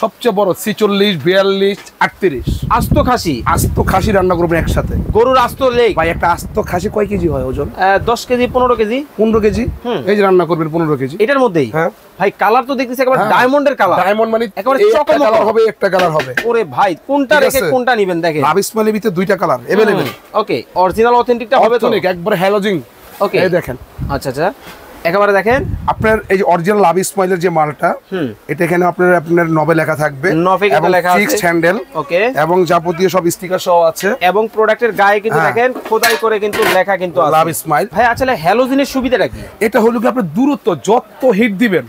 সবচেয়ে বড় 46, 42, 38 আস্ত খাসি। আস্ত খাসি রান্না করবেন একসাথে। গরুর আস্ত লেগ ভাই একটা আস্ত খাসি কয় কেজি হয় ওজন? 10 কেজি 15 কেজি। 15 কেজি। এই যে রান্না করবেন 15 কেজি এটার মধ্যেই। হ্যাঁ ভাই কালার তো দেখতেছি একেবারে ডায়মন্ডের কালার। ডায়মন্ড মানে একেবারে একটা কালার হবে, একটা কালার হবে। ওরে ভাই কোনটা রেখে কোনটা নেবেন দেখেন। লাভ স্মাইলের ভিতরে দুইটা কালার अवेलेबल। ওকে অরিজিনাল অথেন্টিকটা হবে তো? একবারে হ্যালোজিং। ওকে এই দেখেন। আচ্ছা আচ্ছা একেবারে দেখেন আপনার এই যে অরিজিনাল লাভ স্মাইলের যে মালটা, এটা এখানে আপনার নবে লেখা থাকবে এবং লেখা আছে ফিক্সড হ্যান্ডেল। ওকে এবং যাবতীয় সব স্টিকার সহ আছে এবং প্রোডাক্টের গায়ে কিন্তু দেখেন খোদাই করে কিন্তু লেখা কিন্তু আছে লাভ স্মাইল। ভাই আসলে হ্যালোজিনের সুবিধাটা কি? এটা হলো কি আপনার দূরত্ব যত হিট দিবেন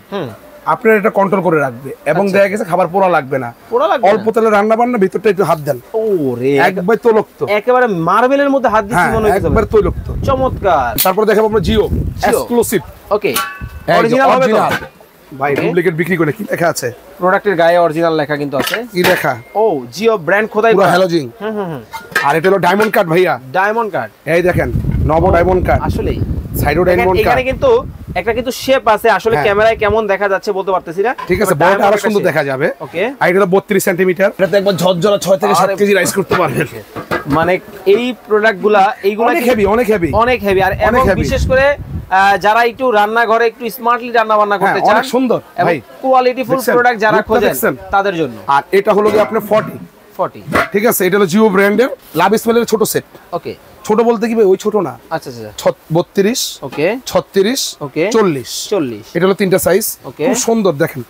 আপনার এটা কন্ট্রোল করে রাখবে এবং দেখা গেছে খাবার পোড়া লাগবে না। অল্প তেলে রান্না বান্না ভিতরটা একটু হাত দেন। ওরে একবার তৈলাক্ত, একেবারে মার্বেলের মধ্যে হাত দিচ্ছি মনে হচ্ছে। একবার তৈলাক্ত। চমৎকার। তারপর দেখাবো আমরা জিও এক্সক্লুসিভ। ওকে অরিজিনাল হবে তো? ভাই ডুপ্লিকেট বিক্রি করে কি লেখা আছে? প্রোডাক্টের গায়ে অরিজিনাল লেখা কিন্তু আছে। কি লেখা? ও জিও ব্র্যান্ড খোদাই পুরো হ্যালোজিং। আর এটা হলো ডায়মন্ড কাট ভাইয়া। Diamond cut. এই দেখেন নব ডায়মন্ড কাট। আসলেই সাইডও ডায়মন্ড কাট। এখানে কিন্তু একটা কিন্তু শেপ আছে, আসলে ক্যামেরায় কেমন দেখা যাচ্ছে বলতে পারতেছি না। ঠিক আছে বড়টা আরো সুন্দর দেখা যাবে। ওকে আর এটা 32 সেন্টিমিটার। এটাতে একবার ঝরঝরা 6 থেকে 7 কেজি রাইস করতে পারবেন। মানে এই প্রোডাক্টগুলা এইগুলা অনেক হেভি, অনেক হেভি, অনেক হেভি। আর এবং বিশেষ করে যারা একটু রান্নাঘরে একটু স্মার্টলি রান্না বান্না করতে চান, অনেক সুন্দর ভাই, কোয়ালিটিফুল প্রোডাক্ট যারা খোঁজেন তাদের জন্য। আর এটা হলো কি আপনার 40। ঠিক আছে, এটা হলো জিও ব্র্যান্ডের লাভ স্মেলের ছোট সেট। ওকে ছোট বলতে কি ভাই ওই ছোট না। আচ্ছা আচ্ছা 32 ওকে 36 ওকে 40 এটা হলো তিনটা সাইজ। খুব সুন্দর দেখেন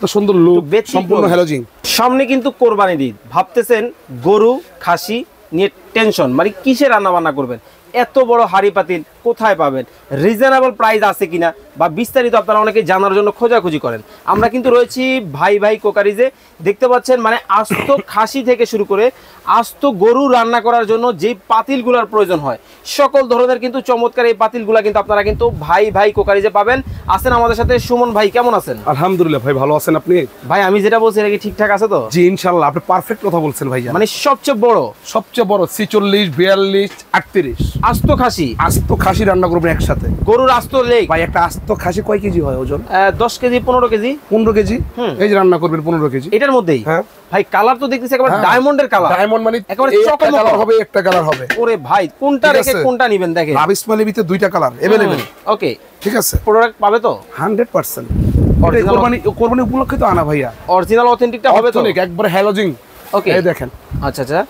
তো সুন্দর লুক, সম্পূর্ণ হ্যালোজিং। সামনে কিন্তু কোরবানির ঈদ, ভাবতেছেন গরু খাসি নিয়ে টেনশন, মানে কিসে রান্না বান্না করবেন, এত বড় হাড়ি পাতিল কোথায় পাবেন, রিজনেবল প্রাইস আছে কিনা বা বিস্তারিত আপনারা অনেকে জানার জন্য খোঁজাখুঁজি করেন। আমরা কিন্তু রয়েছি ভাই ভাই কোকারিজে। দেখতে পাচ্ছেন মানে আস্ত খাসি থেকে শুরু করে আস্ত গরু রান্না করার জন্য যে পাতিলগুলোর প্রয়োজন হয় সকল ধরনের কিন্তু চমৎকার এই পাতিলগুলা কিন্তু আপনারা কিন্তু ভাই ভাই কোকারিজে পাবেন। আছেন আমাদের সাথে সুমন ভাই, কেমন আছেন? আলহামদুলিল্লাহ ভাই, ভালো আছেন আপনি? ভাই আমি যেটা বলছি এটা কি ঠিকঠাক আছে তো? জি ইনশাআল্লাহ, আপনি পারফেক্ট কথা বলছেন ভাই। মানে সবচেয়ে বড় 46, 42, 38 আস্ত খাসি। আস্ত খাসি রান্না করবেন একসাথে। গরুর আস্ত লেগ। ভাই একটা আস্ত খাসি কয় কেজি হয় ওজন? 10 কেজি 15 কেজি। 15 কেজি। এই যে রান্না করবেন 15 কেজি এটার মধ্যেই। হ্যাঁ ভাই কালার তো দেখতেছি একেবারে ডায়মন্ডের কালার। ডায়মন্ড মানে একেবারে একটা কালার হবে, একটা কালার হবে। ওরে ভাই কোনটা রেখে কোনটা নেবেন দেখেন। লাভ স্মাইলের ভিতরে দুইটা কালার अवेलेबल। ওকে ঠিক আছে, প্রোডাক্ট পাবে তো 100%। কোরবানি উপলক্ষে তো আনা ভাইয়া। অরিজিনাল অথেন্টিকটা হবে তো? একবারে হ্যালোজিং। ওকে এই দেখেন। আচ্ছা আচ্ছা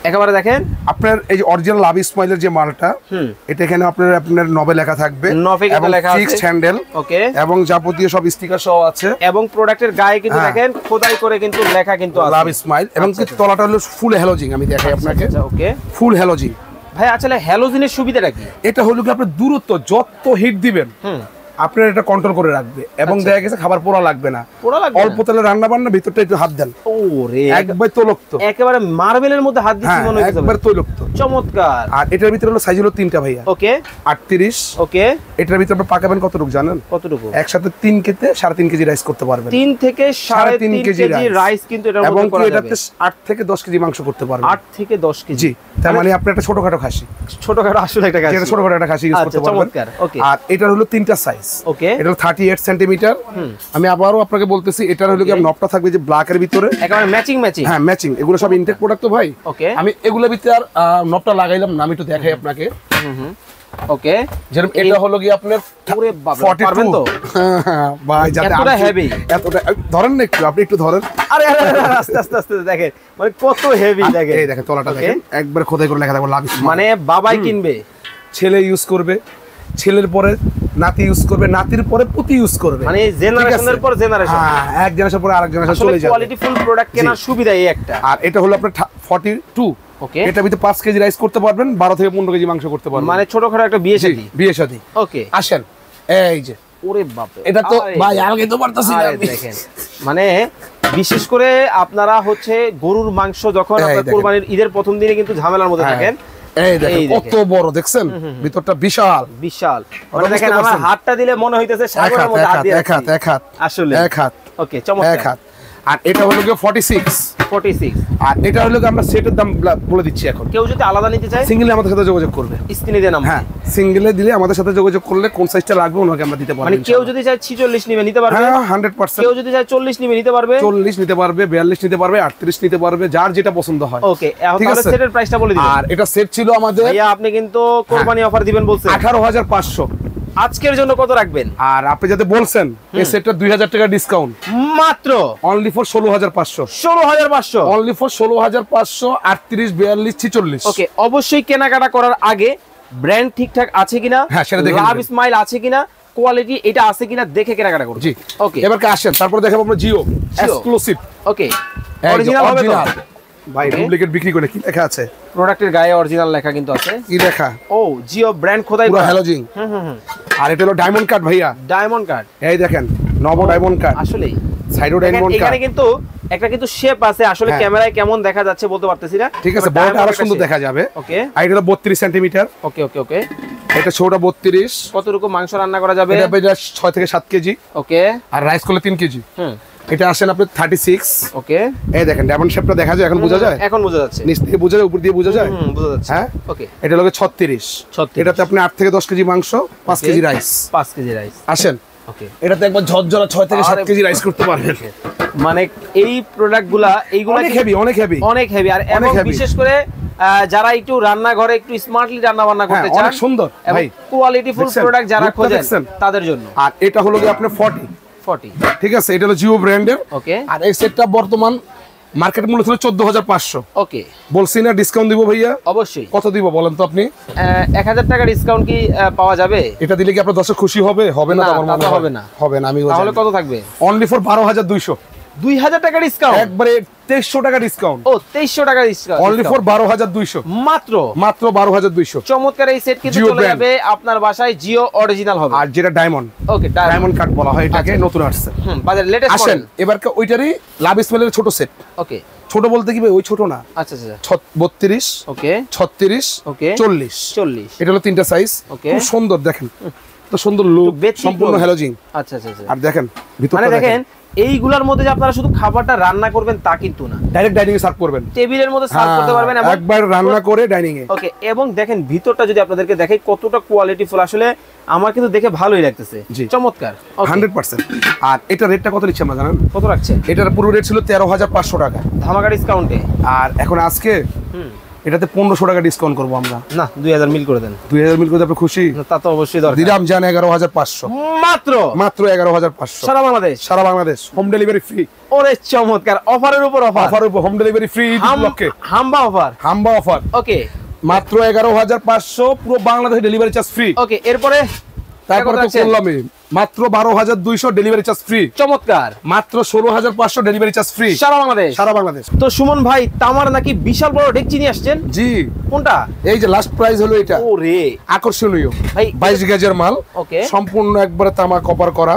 একেবারে দেখেন আপনার এই যে অরিজিনাল লাভ স্মাইলের যে মালটা, এটা এখানে আপনার নবে লেখা থাকবে এবং ফিক্সড হ্যান্ডেল। ওকে এবং যাবতীয় সব স্টিকার সহ আছে এবং প্রোডাক্টের গায়ে কিন্তু দেখেন খোদাই করে কিন্তু লেখা কিন্তু আছে লাভ স্মাইল। এবং তলাটা হলো ফুল হ্যালোজিং। আমি দেখাই আপনাকে। ওকে ফুল হ্যালোজিং। ভাই আসলে হ্যালোজিনের সুবিধাটা কি? এটা হলো কি আপনার দূরত্ব যত হিট দিবেন আপনার এটা কন্ট্রোল করে রাখবে এবং দেখা গেছে খাবার পোড়া লাগবে না। অল্প তেলে রান্না বান্না ভিতরটা একটু হাত দেন। ওরে একবার তৈলাক্ত, একেবারে মার্বেলের মধ্যে হাত দিচ্ছি মনে হচ্ছে। একবার তৈলাক্ত। চমৎকার। আর এটার ভিতরে হলো সাইজ হলো তিনটা ভাইয়া। ওকে 38। ওকে এটার ভিতরে আপনি পাকাবেন কতটুকু জানেন? কতটুকু? একসাথে 3 থেকে 3.5 কেজি রাইস করতে পারবেন। 3 থেকে 3.5 কেজি রাইস কিন্তু এটার মধ্যে করা যাবে। এবং এটাতে 8 থেকে 10 কেজি মাংস করতে পারবেন। 8 থেকে 10 কেজি। জি, তার মানে আপনি একটা ছোটখাটো খাসি, ছোটখাটো আসলে একটা খাসি, এটা ছোটখাটো একটা খাসি ইউজ করতে পারবেন। চমৎকার। ওকে আর এটার হলো তিনটা সাইজ। ওকে এটা 38 সেন্টিমিটার। আমি আবারও আপনাকে বলতেছি এটার হলো কি নবটা থাকবে যে ব্ল্যাক এর ভিতরে একেবারে ম্যাচিং। হ্যাঁ ম্যাচিং। এগুলো সব ইনটেক প্রোডাক্ট তো ভাই। ওকে আমি এগুলোর ভিতরে আর নবটা লাগাইলাম না, আমি একটু দেখাই আপনাকে। ওকে যেরকম এটা হলো কি আপনার ওরে বাবা পারবেন তো ভাই? এতটা হেভি, এতটা ধরেন না একটু, আপনি একটু ধরেন। আরে আস্তে আস্তে আস্তে দেখেন মানে কত হেভি। দেখেন এই দেখেন তলাটা দেখেন, একবার খোদাই করে লেখা থাকবে লাভ স্মাইল। মানে বাবাই কিনবে, ছেলে ইউজ করবে, ছেলের পরে নাতি ইউজ করবে, নাতির পরে পুতি ইউজ করবে, মানে জেনারেশনের পর জেনারেশন। হ্যাঁ, এক জেনারেশন পরে আরেক জেনারেশন চলে যাবে। কোয়ালিটি ফুল প্রোডাক্ট কেনার সুবিধা এই একটা। আর এটা হলো আপনার 42। ওকে এটা ভিতরে 5 কেজি রাইস করতে পারবেন, 12 থেকে 15 কেজি মাংস করতে পারবেন। মানে ছোটখাটো একটা বিয়ে শাদী। ওকে আসেন এই যে। ওরে বাপ রে, এটা তো ভাই আগে তো পারতাছি না। দেখেন মানে বিশেষ করে আপনারা হচ্ছে গরুর মাংস যখন আপনারা কুরবানির ঈদের প্রথম দিনে কিন্তু ঝামেলার মধ্যে থাকেন। এই দেখেন কত বড়, দেখছেন ভিতরটা বিশাল বিশাল। মানে দেখেন আমার হাতটা দিলে মনে হইতেছে সাগরের মধ্যে হাত দিয়ে এক হাত আসলে এক হাত। ওকে চমৎকার। এক হাত। আর এটা হলো গিয়ে 46। আর এটা হলো গিয়ে আমরা সেটের দাম বলে দিচ্ছি এখন। কেউ যদি আলাদা নিতে চায় সিঙ্গেলে আমাদের সাথে যোগাযোগ করবে, স্ক্রিনে দেন নাম্বার। হ্যাঁ, সিঙ্গেলে দিলে আমাদের সাথে যোগাযোগ করলে কোন সাইজটা লাগবে ওনাকে আমরা দিতে পারবো। মানে কেউ যদি চায় 46 নিবে নিতে পারবে? হ্যাঁ 100%। কেউ যদি চায় 40 নিবে নিতে পারবে? 40 নিতে পারবে, 42 নিতে পারবে, 38 নিতে পারবে, যার যেটা পছন্দ হয়। ওকে, এখন তাহলে সেটের প্রাইসটা বলে দিন। আর এটা সেট ছিল আমাদের, ভাইয়া আপনি কিন্তু কোরবানি অফার দিবেন বলছেন 18500। আজকের জন্য কত রাখবেন? আর আপনি যাতে বলছেন এই সেটটা 2000 টাকা ডিসকাউন্ট, মাত্র অনলি ফর 16500। 16500 only for 16500। 38, 42, 46। ওকে, অবশ্যই কেনাকাটা করার আগে ব্র্যান্ড ঠিকঠাক আছে কিনা, হ্যাঁ সেটা দেখে লাভ স্মাইল আছে কিনা, কোয়ালিটি এটা আছে কিনা দেখে কেনাকাটা করুন। জি ওকে, এবার আসেন, তারপর দেখাবো আমরা জিও এক্সক্লুসিভ। ওকে, অরিজিনাল হবে তো ভাই? ডুপ্লিকেট বিক্রি করে কি লেখা আছে? প্রোডাক্টের গায়ে অরিজিনাল লেখা কিন্তু আছে। কি লেখা? ও জিও ব্র্যান্ড খোদাই পুরো করা। হ্যালোজিং। আর এটা হলো ডায়মন্ড কাট ভাইয়া, ডায়মন্ড কাট। এই দেখেন নব ডায়মন্ড কাট, আসলেই সাইডো ডায়মন্ড কাট। এখানে কিন্তু একটা কিন্তু শেপ আছে, আসলে হ্যাঁ। ক্যামেরায় কেমন দেখা যাচ্ছে বলতে পারতেছি না। ঠিক আছে, বড়টা আরো সুন্দর দেখা যাবে। ওকে, আর এটা হলো 32 সেন্টিমিটার। ওকে ওকে ওকে, এটা ছোটটা 32। কতটুকু মাংস রান্না করা যাবে? এটা 6 থেকে 7 কেজি। ওকে, আর রাইস করলে 3 কেজি। এটা আসেন আপনি 36। ওকে, এই দেখেন ডায়মন্ড শেপটা দেখা যায়, এখন বোঝা যায়? এখন বোঝা যাচ্ছে, নিচ থেকে বোঝা যায়, উপর দিয়ে বোঝা যায়? বোঝা যাচ্ছে। হ্যাঁ ওকে, এটা হলো 36। এটাতে আপনি 8 থেকে 10 কেজি মাংস, 5 কেজি রাইস। 5 KG rice. আসেন, ওকে, এটাতে একবার ঝরঝরা 6 থেকে 7 কেজি রাইস করতে পারবেন। মানে এই প্রোডাক্টগুলা এইগুলা অনেক হেভি, অনেক হেভি, অনেক হেভি। আর এবং বিশেষ করে যারা একটু রান্নাঘরে একটু স্মার্টলি রান্না বান্না করতে চান, অনেক সুন্দর ভাই, কোয়ালিটিফুল প্রোডাক্ট যারা খোঁজেন তাদের জন্য। আর এটা হলো কি আপনার 40। ঠিক আছে, এটা হলো জিও ব্র্যান্ডের। ওকে, আর এই সেটটা বর্তমান মার্কেট মূল্য ছিল 14500। ওকে, বলছি না ডিসকাউন্ট দিব ভাইয়া? অবশ্যই। কত দিব বলেন তো আপনি? 1000 টাকা ডিসকাউন্ট কি পাওয়া যাবে? এটা দিলে কি আপনার দর্শক খুশি হবে? হবে না, আমার মনে হয় হবে না। হবে না, আমি তাহলে কত থাকবে? Only for 12200। 2000 টাকা ডিসকাউন্ট, একবারে 2300 টাকা ডিসকাউন্ট। ও 2300 টাকা ডিসকাউন্ট, অনলি ফর 12200 মাত্র 12200। চমৎকার এই সেট কিন্তু চলে যাবে আপনার বাসায়, জিও অরিজিনাল হবে। আর যেটা ডায়মন্ড, ওকে, ডায়মন্ড কাট বলা হয় এটাকে, নতুন আসছে বাজারে লেটেস্ট আসেন। মডেল। এবার ওইটারই লাভ স্মেলের ছোট সেট। ওকে, ছোট বলতে কি ভাই, ওই ছোট না, আচ্ছা আচ্ছা, 32, ওকে, 36, ওকে, 40। 40। এটা হলো তিনটা সাইজ। ওকে, খুব সুন্দর, দেখেন তো সুন্দর লুক, সম্পূর্ণ হ্যালোজিং। আচ্ছা আচ্ছা আচ্ছা। আর দেখেন ভিতরটা, মানে দেখেন এইগুলার মধ্যে যে আপনারা শুধু খাবারটা রান্না করবেন তা কিন্তু না, ডাইরেক্ট ডাইনিং এ সার্ভ করবেন, টেবিলের মধ্যে সার্ভ করতে পারবেন এবং একবার রান্না করে ডাইনিং এ। ওকে, এবং দেখেন ভিতরটা যদি আপনাদেরকে দেখাই কতটা কোয়ালিটিফুল, আসলে আমার কিন্তু দেখে ভালোই লাগতেছে। চমৎকার, 100%। আর এটা রেটটা কত নিচ্ছে আমরা জানেন? কত রাখছেন? এটার পুরো রেট ছিল 13500 টাকা ধামাকা ডিসকাউন্টে। আর এখন আজকে এটাতে 1500 টাকা ডিসকাউন্ট করবো আমরা। না 2000 মিল করে দেন। 2000 মিল করে আপনি খুশি? তা তো অবশ্যই দরকার। দিলাম জান 11500, মাত্র মাত্র 11500। সারা বাংলাদেশ, সারা বাংলাদেশ হোম ডেলিভারি ফ্রি। ওরে চমৎকার, অফারের উপর অফার, অফার উপর হোম ডেলিভারি ফ্রি। হাম্বা অফার, হাম্বা অফার। ওকে, মাত্র 11500, পুরো বাংলাদেশে ডেলিভারি চার্জ ফ্রি। ওকে, এরপরে তারপরে তো করলামই মাত্র 12200 ডেলিভারি চার্জ ফ্রি। চমৎকার, মাত্র 16500 ডেলিভারি চার্জ ফ্রি সারা বাংলাদেশ, সারা বাংলাদেশ। তো সুমন ভাই তামার নাকি বিশাল বড় ডেকচি নিয়ে আসছেন? জি, কোনটা? এই যে লাস্ট প্রাইস হলো এটা। ওরে আকর্ষণীয় ভাই, 22 গেজের মাল। ওকে, সম্পূর্ণ একবারে তামা কপার করা,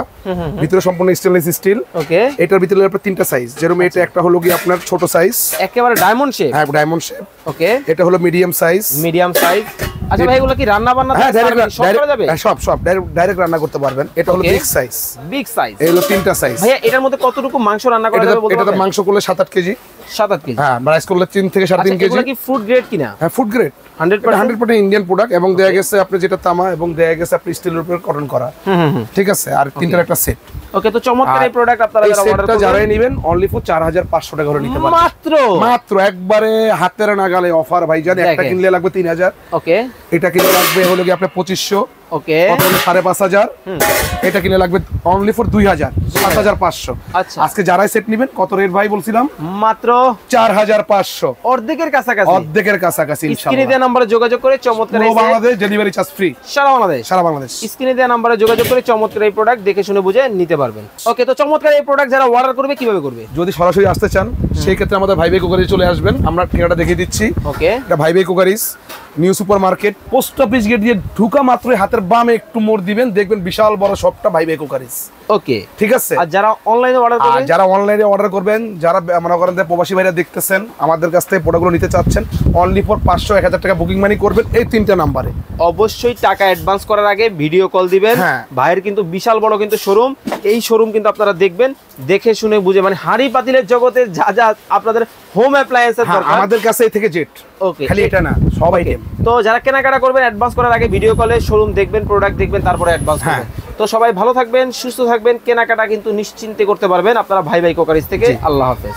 ভিতরে সম্পূর্ণ স্টেনলেস স্টিল। ওকে, এটার ভিতরে আপনার তিনটা সাইজ, যেরকম এটা একটা হলো কি আপনার ছোট সাইজ, একেবারে ডায়মন্ড শেপ। হ্যাঁ ডায়মন্ড শেপ। ওকে, এটা হলো মিডিয়াম সাইজ। Medium size. আচ্ছা ভাই, এগুলো কি রান্না বান্না হ্যাঁ সব করা যাবে? সব সব ডাইরেক্ট রান্না করতে পারবেন। এটা হলো বিগ সাইজ। বিগ সাইজ, এই হলো তিনটা সাইজ। ভাইয়া এটার মধ্যে কতটুকু মাংস রান্না করা যাবে বলতে এটাতে পারবেন? মাংস করলে 7-8 কেজি। 7-8 কেজি। হ্যাঁ, রাইস করলে 3 থেকে 3.5 কেজি। এগুলো কি ফুড গ্রেড কিনা? হ্যাঁ ফুড গ্রেড, 100% ইন্ডিয়ান প্রোডাক্ট। এবং দেয়া গেছে আপনি যেটা তামা, এবং দেয়া গেছে আপনি স্টিলের উপর কটন করা। ঠিক আছে, আর তিনটার একটা সেট। ওকে, তো চমৎকার এই প্রোডাক্ট আপনারা যারা অর্ডার করবেন, যারাই নেবেন অনলি ফর 4500 টাকা করে নিতে পারবেন। মাত্র মাত্র একবারে হাতের নাগালে অফার ভাইজান। একটা কিনলে লাগবে 3000। ওকে, এটা কিনলে লাগবে হলো কি আপনার 2500। ওকে, কত হলো 5500। এটা কিনলে লাগবে অনলি ফর 2000, 7500। আচ্ছা, আজকে যারাই সেট নেবেন কত রেট ভাই বলছিলাম? মাত্র 4500, অর্ধেকের কাছাকাছি। অর্ধেকের কাছাকাছি স্ক্রিনে ইনশাআল্লাহ। দেওয়া নম্বরে যোগাযোগ করে চমৎকার এই বাংলাদেশ ডেলিভারি চার্জ ফ্রি, সারা বাংলাদেশ, সারা বাংলাদেশ। স্ক্রিনে দেওয়া নম্বরে যোগাযোগ করে চমৎকার এই প্রোডাক্ট দেখে শুনে বুঝে নিতে পারবেন। ওকে, তো চমৎকার এই প্রোডাক্ট যারা অর্ডার করবে কিভাবে করবে? যদি সরাসরি আসতে চান সেই ক্ষেত্রে আমাদের ভাই ভাই কুকারিজ চলে আসবেন। আমরা ঠিকানাটা দেখিয়ে দিচ্ছি। ওকে, এটা ভাই ভাই কুকারিজ, new super market, post office gate দিয়ে ঢুকা মাত্রই হাতের বামে একটু মোড় দিবেন, দেখবেন বিশাল বড় শপটা ভাই ভাই কুকারিজ। ওকে, ঠিক আছে। আর যারা অনলাইনে অর্ডার করবেন, যারা অনলাইনে অর্ডার করবেন, যারা মনে করেন প্রবাসী ভাইরা দেখতেছেন আমাদের কাছ থেকে প্রোডাক্টগুলো নিতে চাচ্ছেন, অনলি ফর 500-1000 টাকা বুকিং মানি করবেন এই তিনটা নাম্বারে। অবশ্যই টাকা অ্যাডভান্স করার আগে ভিডিও কল দিবেন। হ্যাঁ, ভাইয়ের কিন্তু বিশাল বড় কিন্তু শোরুম, এই শোরুম কিন্তু আপনারা দেখবেন দেখে শুনে বুঝে, মানে হাড়ি পাতিলের জগতে যা যা আপনাদের হোম অ্যাপ্লায়েন্সের দরকার আমাদের কাছে এই থেকে জেট, ওকে খালি এটা না, সব আইটেম। তো যারা কেনাকাটা করবেন অ্যাডভান্স করার আগে ভিডিও কলে শোরুম দেখবেন, প্রোডাক্ট দেখবেন, তারপরে অ্যাডভান্স করবেন। তো সবাই ভালো থাকবেন, সুস্থ থাকবেন, কেনাকাটা কিন্তু নিশ্চিন্তে করতে পারবেন আপনারা ভাই ভাই কোকারিজ থেকে। আল্লাহ হাফেজ।